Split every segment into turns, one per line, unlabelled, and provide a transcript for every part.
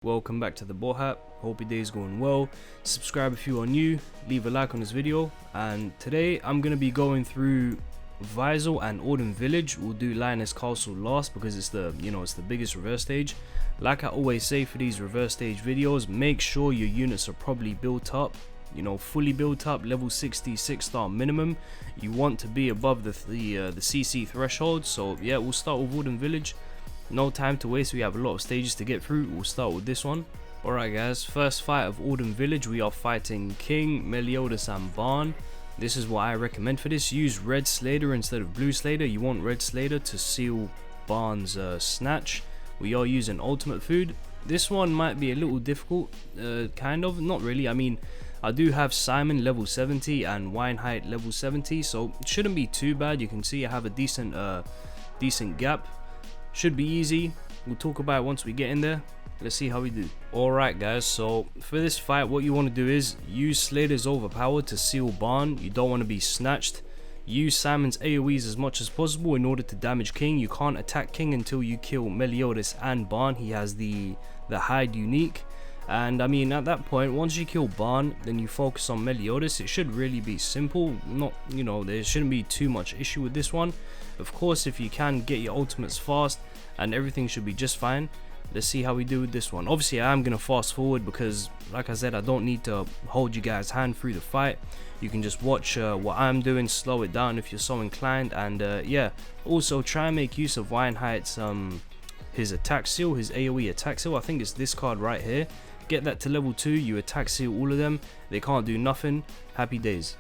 Welcome back to the Bohat. Hope your day is going well. Subscribe if you are new, leave a like on this video, and today I'm going to be going through VAIZEL and ORDAN Village. We'll do Lioness Castle last because it's the biggest reverse stage. Like I always say for these reverse stage videos, make sure your units are probably built up, fully built up, level 60 6-star minimum. You want to be above the CC threshold. So yeah, we'll start with ORDAN Village. No time to waste, we have a lot of stages to get through. We'll start with this one. Alright guys, first fight of ORDAN Village, we are fighting King, Meliodas and Barn. This is what I recommend for this. Use Red Slater instead of Blue Slater. You want Red Slater to seal Barn's snatch. We are using ultimate food. This one might be a little difficult, kind of, not really. I mean, I do have Simon level 70 and Weinheit level 70, so it shouldn't be too bad. You can see I have a decent gap. Should be easy. We'll talk about it once we get in there. Let's see how we do. Alright guys, so for this fight what you want to do is use Slater's overpower to seal Barn. You don't want to be snatched. Use Simon's AoEs as much as possible in order to damage King. You can't attack King until you kill Meliodas and Barn. He has the hide unique. And I mean, at that point, once you kill Barn, then you focus on Meliodas. It should really be simple. Not, there shouldn't be too much issue with this one. Of course, if you can get your ultimates fast, and everything should be just fine. Let's see how we do with this one. Obviously, I am going to fast forward because, like I said, I don't need to hold you guys' hand through the fight. You can just watch what I'm doing, slow it down if you're so inclined. And yeah, also try and make use of Weinheit's his attack seal, his AoE attack seal. I think it's this card right here. Get that to level 2, you attack seal all of them. They can't do nothing. Happy days.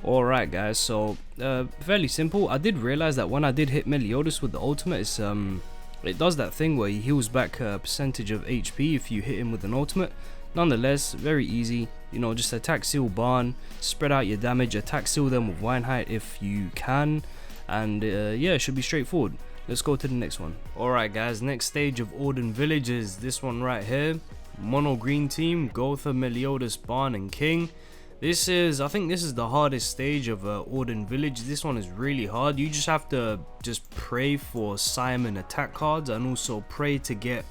Alright guys, so fairly simple. I did realize that when I did hit Meliodas with the ultimate, it does that thing where he heals back a percentage of HP if you hit him with an ultimate. Nonetheless, very easy. Just attack seal Barn, spread out your damage, attack seal them with Weinheit if you can, and yeah, it should be straightforward. Let's go to the next one. Alright guys, next stage of ORDAN Village is this one right here. Mono green team, Gotha, Meliodas, Barn and King. I think this is the hardest stage of ORDAN Village. This one is really hard. You just have to pray for Simon attack cards and also pray to get,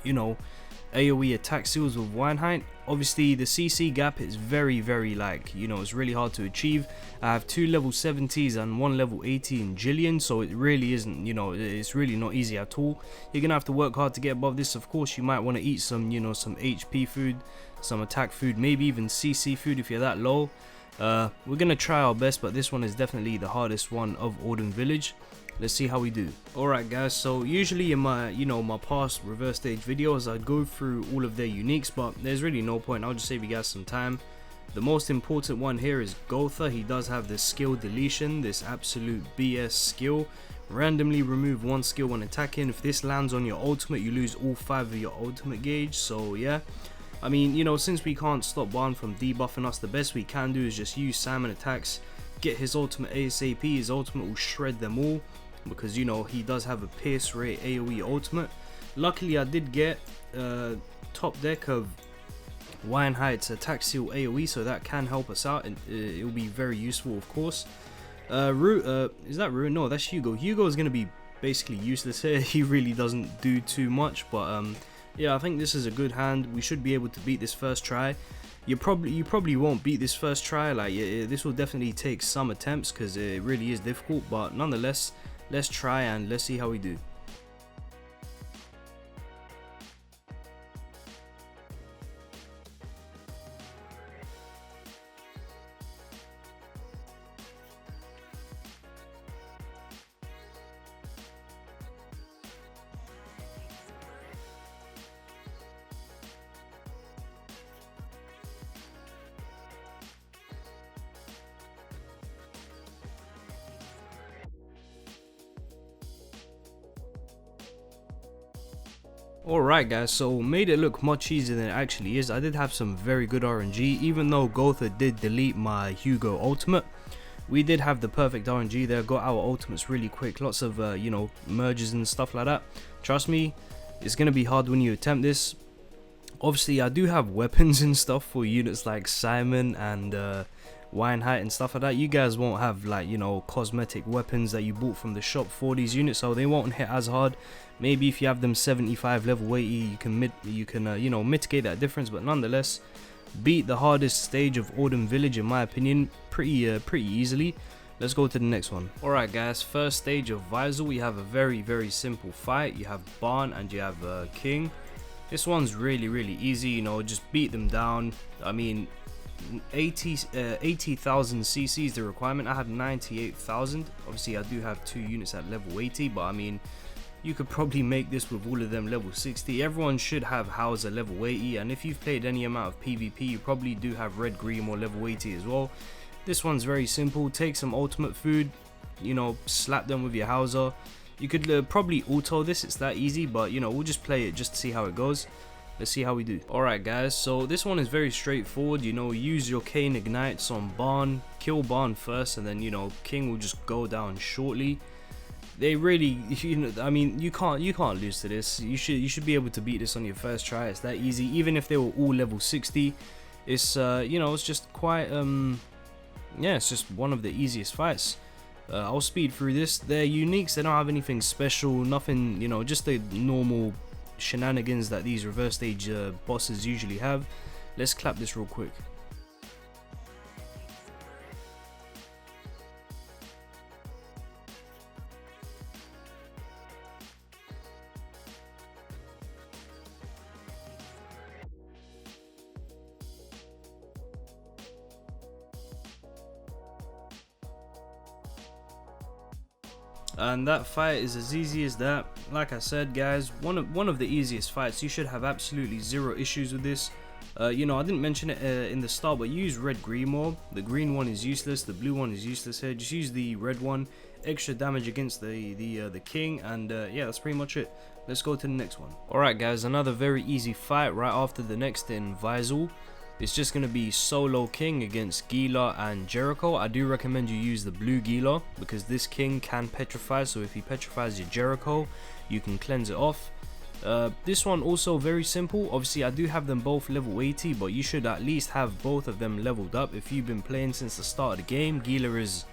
AoE attack seals with Weinheit. Obviously the CC gap is very it's really hard to achieve. I have 2 level 70s and 1 level 80 in Jillian, so it really isn't, it's really not easy at all. You're gonna have to work hard to get above this. Of course you might want to eat some some HP food, some attack food, maybe even CC food if you're that low. We're gonna try our best, but this one is definitely the hardest one of ORDAN Village. Let's see how we do. Alright guys, so usually in my my past reverse stage videos I'd go through all of their uniques, but there's really no point. I'll just save you guys some time. The most important one here is Gotha. He does have this skill deletion, this absolute BS skill. Randomly remove 1 skill when attacking. If this lands on your ultimate, you lose all 5 of your ultimate gauge. So yeah, I mean, since we can't stop Barn from debuffing us, the best we can do is just use Simon attacks, get his ultimate ASAP. His ultimate will shred them all because he does have a pierce rate AoE ultimate. Luckily I did get top deck of Weinheit's attack seal AoE, so that can help us out, and it will be very useful, of course. Is that Ruin? No, that's Hugo. Hugo is going to be basically useless here. He really doesn't do too much, but yeah, I think this is a good hand. We should be able to beat this first try. You probably won't beat this first try. This will definitely take some attempts because it really is difficult, but nonetheless, let's try and let's see how we do. Alright guys, so made it look much easier than it actually is. I did have some very good RNG, even though Gotha did delete my Hugo ultimate. We did have the perfect RNG there, got our ultimates really quick, lots of you know, merges and stuff like that. Trust me, it's gonna be hard when you attempt this. Obviously I do have weapons and stuff for units like Simon and Weinheit and stuff like that. You guys won't have, like, you know, cosmetic weapons that you bought from the shop for these units, so they won't hit as hard. Maybe if you have them 75 level 80, you can you know, mitigate that difference, but nonetheless, beat the hardest stage of ORDAN Village in my opinion pretty easily. Let's go to the next one. Alright guys, first stage of VAIZEL, we have a very simple fight. You have Barn and you have King. This one's really easy, you know, just beat them down. I mean, 80,000 CC is the requirement. I have 98,000. Obviously I do have 2 units at level 80, but I mean, you could probably make this with all of them level 60. Everyone should have Hauser level 80, and if you've played any amount of PvP, you probably do have Red Green or level 80 as well. This one's very simple. Take some ultimate food, you know, slap them with your Hauser. You could probably auto this, it's that easy, but you know, we'll just play it just to see how it goes. Let's see how we do. Alright guys, so this one is very straightforward. You know, use your Kane Ignites on Barn, kill Barn first, and then, you know, King will just go down shortly. They really, you know, I mean, you can't lose to this. You should be able to beat this on your first try. It's that easy. Even if they were all level 60, it's you know, it's just quite yeah, it's just one of the easiest fights. I'll speed through this. They're uniques. They don't have anything special, nothing, you know, just the normal shenanigans that these reverse stage bosses usually have. Let's clap this real quick. And that fight is as easy as that. Like I said guys, one of the easiest fights. You should have absolutely zero issues with this. You know, I didn't mention it in the start, but use Red Grimoire. The green one is useless, the blue one is useless here. Just use the red one. Extra damage against the king, and yeah, that's pretty much it. Let's go to the next one. Alright guys, another very easy fight right after the next in VAIZEL. It's just going to be solo King against Gila and Jericho. I do recommend you use the blue Gila because this King can petrify, so if he petrifies your Jericho, you can cleanse it off. This one also very simple. Obviously I do have them both level 80, but you should at least have both of them leveled up. If you've been playing since the start of the game, Gila is,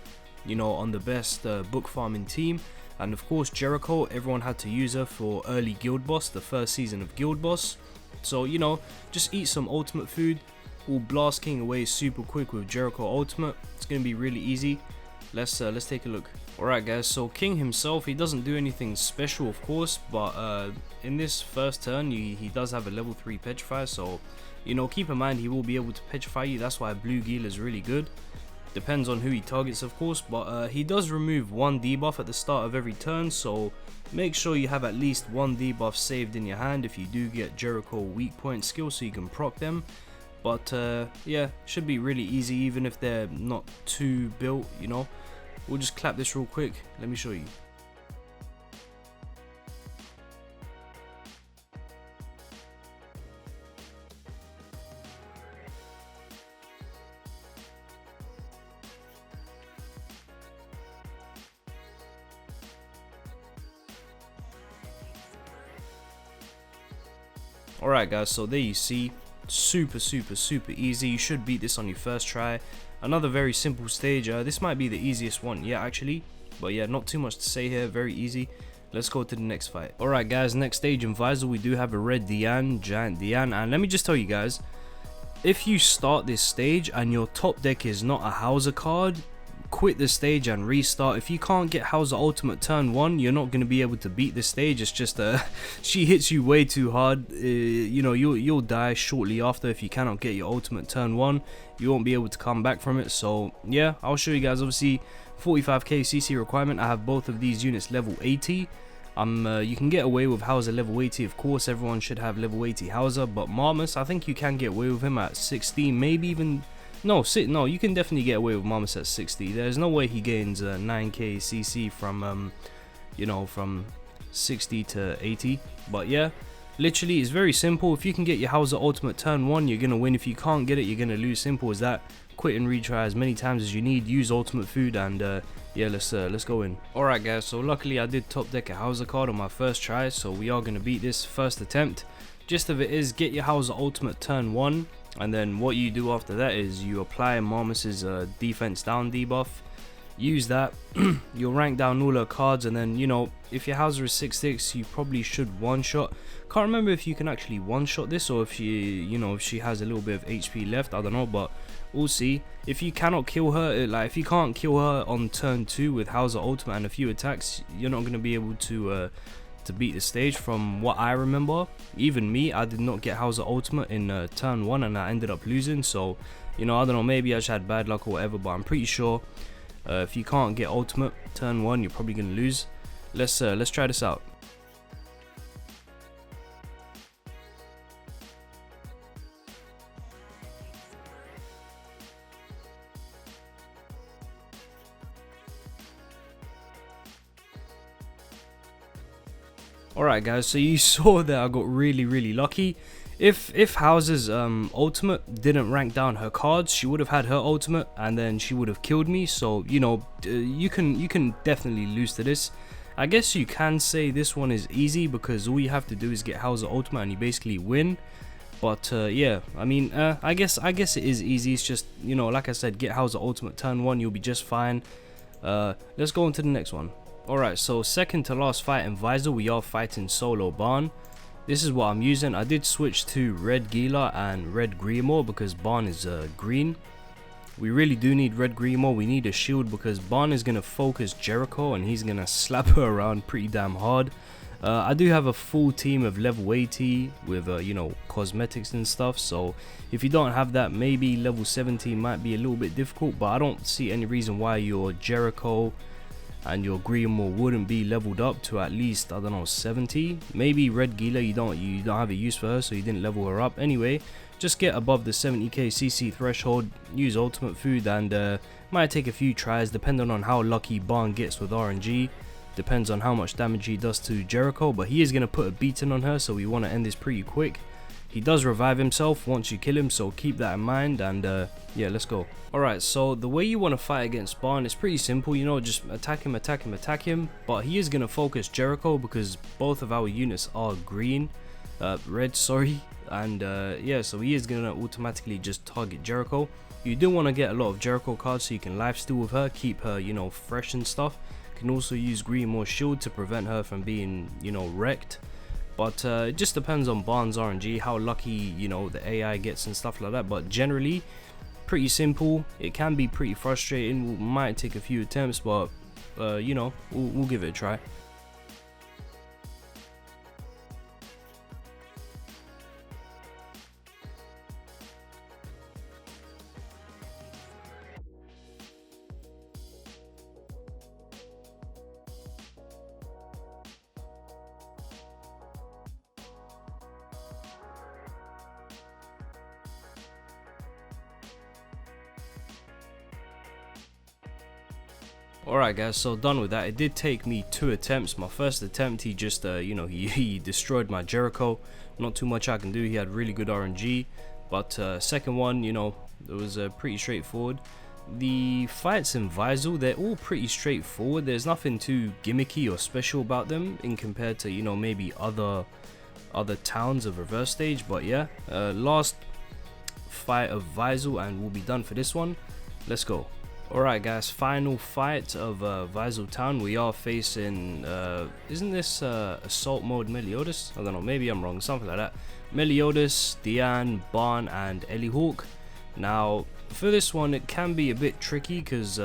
you know, on the best book farming team. And of course Jericho, everyone had to use her for early Guild Boss, the first season of Guild Boss. So, you know, just eat some ultimate food. We'll blast King away super quick with Jericho ultimate. It's going to be really easy. Let's take a look. Alright guys, so King himself, he doesn't do anything special of course, but in this first turn he does have a level 3 petrify, so you know, keep in mind he will be able to petrify you. That's why blue Gila is really good. Depends on who he targets of course, but he does remove 1 debuff at the start of every turn, so make sure you have at least 1 debuff saved in your hand if you do get Jericho weak point skills so you can proc them. But yeah, should be really easy even if they're not too built, you know. We'll just clap this real quick. Let me show you. Alright guys, so there you see, super easy. You should beat this on your first try. Another very simple stage. This might be the easiest one, yeah, actually, but yeah, not too much to say here. Very easy. Let's go to the next fight. Alright guys, next stage in VAIZEL, we do have a red Diane, giant Diane, and let me just tell you guys, if you start this stage and your top deck is not a Hauser card, quit the stage and restart. If you can't get Hauser ultimate turn 1, you're not going to be able to beat the stage. It's just she hits you way too hard. You know, you'll die shortly after if you cannot get your ultimate turn 1. You won't be able to come back from it. So yeah, I'll show you guys. Obviously 45k CC requirement. I have both of these units level 80. You can get away with Hauser level 80, of course. Everyone should have level 80 Hauser, but Marmus, I think you can get away with him at 16, maybe even no, you can definitely get away with Marmus at 60. There's no way he gains 9k CC from you know, from 60 to 80. But yeah, Literally, it's very simple. If you can get your Hauser ultimate turn 1, you're gonna win. If you can't get it, you're gonna lose. Simple as that. Quit and retry as many times as you need. Use ultimate food, and yeah, let's go in. Alright guys, so luckily I did top deck a Hauser card on my first try, so we are gonna beat this first attempt. Gist of it is, get your Hauser ultimate turn 1, and then what you do after that is you apply Marmus's defense down debuff. Use that. You'll rank down all her cards, and then, you know, if your Hauser is 6/6, you probably should one shot. Can't remember if you can actually one shot this, or if she, you know, if she has a little bit of HP left. I don't know, but we'll see. If you cannot kill her, like if you can't kill her on turn 2 with Hauser ultimate and a few attacks, you're not gonna be able to beat the stage. From what I remember, even me, I did not get Hauser ultimate in turn 1, and I ended up losing. So, you know, I don't know, maybe I just had bad luck or whatever, but I'm pretty sure if you can't get ultimate turn 1, you're probably gonna lose. Let's try this out. Alright guys, so you saw that I got really lucky. If Hauser's ultimate didn't rank down her cards, she would have had her ultimate and then she would have killed me. So, you know, you can definitely lose to this. I guess you can say this one is easy because all you have to do is get Hauser ultimate and you basically win. But yeah, I mean, I guess it is easy. It's just, you know, like I said, get Hauser ultimate turn 1, you'll be just fine. Let's go on to the next one. Alright, so second to last fight in VAIZEL, we are fighting solo Barn. This is what I'm using. I did switch to red Gila and red Grimoire because Barn is green. We really do need red Grimoire. We need a shield because Barn is going to focus Jericho and he's going to slap her around pretty damn hard. I do have a full team of level 80 with you know, cosmetics and stuff, so if you don't have that, maybe level 70 might be a little bit difficult, but I don't see any reason why your Jericho and your Grimoire wouldn't be leveled up to at least, I don't know, 70. Maybe red Gila, you don't have a use for her, so you didn't level her up. Anyway, just get above the 70k CC threshold, use ultimate food, and might take a few tries depending on how lucky Barn gets with RNG. Depends on how much damage he does to Jericho, but he is going to put a beating on her, so we want to end this pretty quick. He does revive himself once you kill him, so keep that in mind, and yeah, let's go. Alright, so the way you want to fight against Barn is pretty simple, you know, just attack him, but he is going to focus Jericho because both of our units are red, sorry, and yeah, so he is going to automatically just target Jericho. You do want to get a lot of Jericho cards so you can lifesteal with her, keep her, you know, fresh and stuff. You can also use Grimoire shield to prevent her from being, you know, wrecked. But it just depends on Barn's RNG, how lucky, you know, the AI gets and stuff like that. But generally, pretty simple. It can be pretty frustrating. Might take a few attempts, but you know, we'll give it a try. Alright guys, so done with that. It did take me 2 attempts. My first attempt, he just you know, he destroyed my Jericho. Not too much I can do. He had really good RNG. But second one, you know, it was pretty straightforward. The fights in VAIZEL, they're all pretty straightforward. There's nothing too gimmicky or special about them in compared to, you know, maybe other towns of reverse stage. But yeah, last fight of VAIZEL and we'll be done for this one. Let's go. Alright guys, final fight of VAIZEL Town. We are facing, isn't this Assault Mode Meliodas? I don't know, maybe I'm wrong, something like that. Meliodas, Diane, Barn, and Ellie Hawk. Now, for this one, it can be a bit tricky because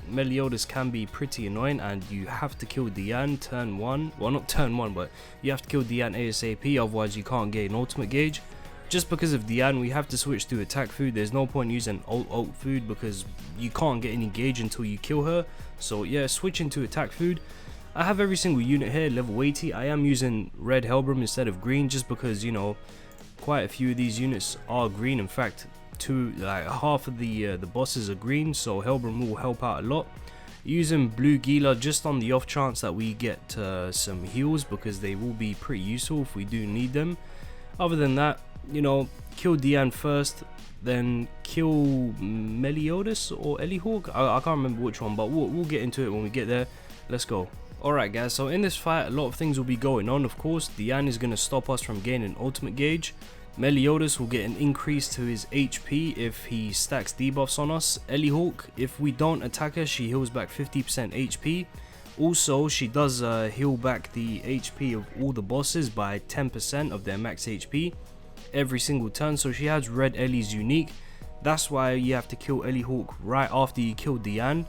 Meliodas can be pretty annoying and you have to kill Diane turn 1. Well, not turn 1, but you have to kill Diane ASAP, otherwise you can't get an ultimate gauge. Just because of Diane, we have to switch to attack food. There's no point using ult food because you can't get any gauge until you kill her. So yeah, switching to attack food. I have every single unit here, level 80. I am using red Helbram instead of green just because, you know, quite a few of these units are green. In fact, half of the bosses are green, so Helbram will help out a lot. using blue Gila just on the off chance that we get some heals, because they will be pretty useful if we do need them. Other than that, you know, kill Diane first, then kill Meliodas or Elihawk. I can't remember which one, but we'll get into it when we get there. Let's go. Alright guys, so in this fight a lot of things will be going on. Of course, Diane is going to stop us from gaining ultimate gauge. Meliodas will get an increase to his HP if he stacks debuffs on us. Elihawk, if we don't attack her, she heals back 50% HP. Also, she does heal back the HP of all the bosses by 10% of their max HP every single turn. So she has red Ellie's unique. That's why you have to kill Elihawk right after you kill Diane.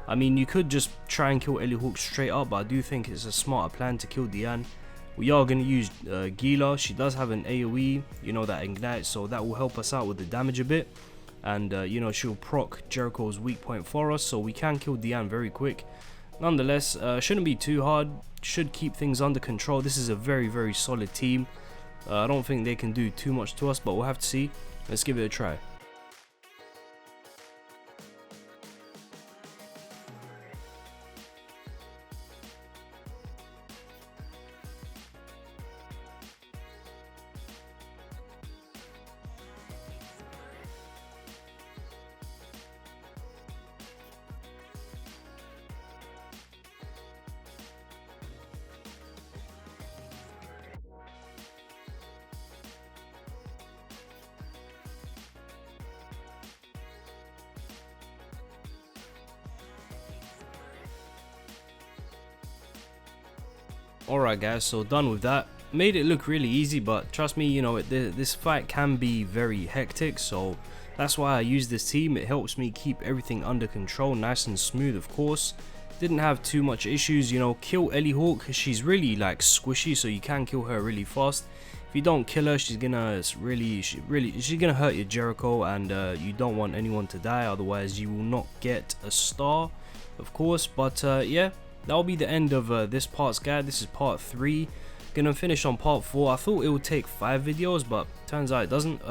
I mean, you could just try and kill Elihawk straight up, but I do think it's a smarter plan to kill Diane. We are going to use Gila. She does have an AoE, you know, that ignites, so that will help us out with the damage a bit. And, you know, she'll proc Jericho's weak point for us, so we can kill Diane very quick. Nonetheless, shouldn't be too hard, should keep things under control. This is a very, very solid team. I don't think they can do too much to us, but we'll have to see. Let's give it a try. Alright guys, so done with that. Made it look really easy, but trust me, you know, this fight can be very hectic, so that's why I use this team. It helps me keep everything under control, nice and smooth. Of course, didn't have too much issues, you know. Kill Elihawk, she's really like squishy, so you can kill her really fast. If you don't kill her, she's gonna she's gonna hurt your Jericho, and you don't want anyone to die, otherwise you will not get a star, of course. But yeah, that'll be the end of this part's guide. This is part 3. Gonna finish on part 4. I thought it would take 5 videos, but turns out it doesn't.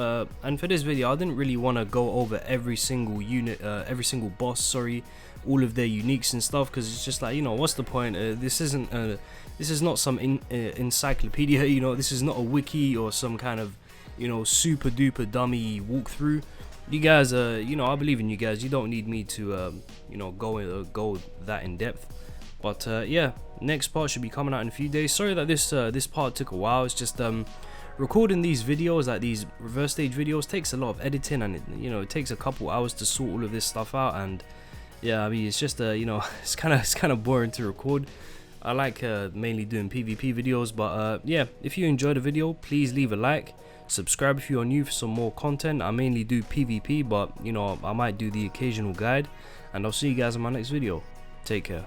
And for this video, I didn't really want to go over every single unit, every single boss, sorry, all of their uniques and stuff, because it's just like, you know, what's the point? This is not some encyclopedia, you know. This is not a wiki or some kind of, you know, super duper dummy walkthrough. You guys, you know, I believe in you guys. You don't need me to, you know, go that in depth. But yeah, next part should be coming out in a few days. Sorry that this part took a while. It's just recording these videos, like these reverse stage videos, takes a lot of editing, and you know, it takes a couple hours to sort all of this stuff out. And yeah, I mean, it's just you know, it's kind of boring to record. I like mainly doing PvP videos, but yeah, if you enjoyed the video, please leave a like, subscribe if you are new for some more content. I mainly do PvP, but you know, I might do the occasional guide, and I'll see you guys in my next video. Take care.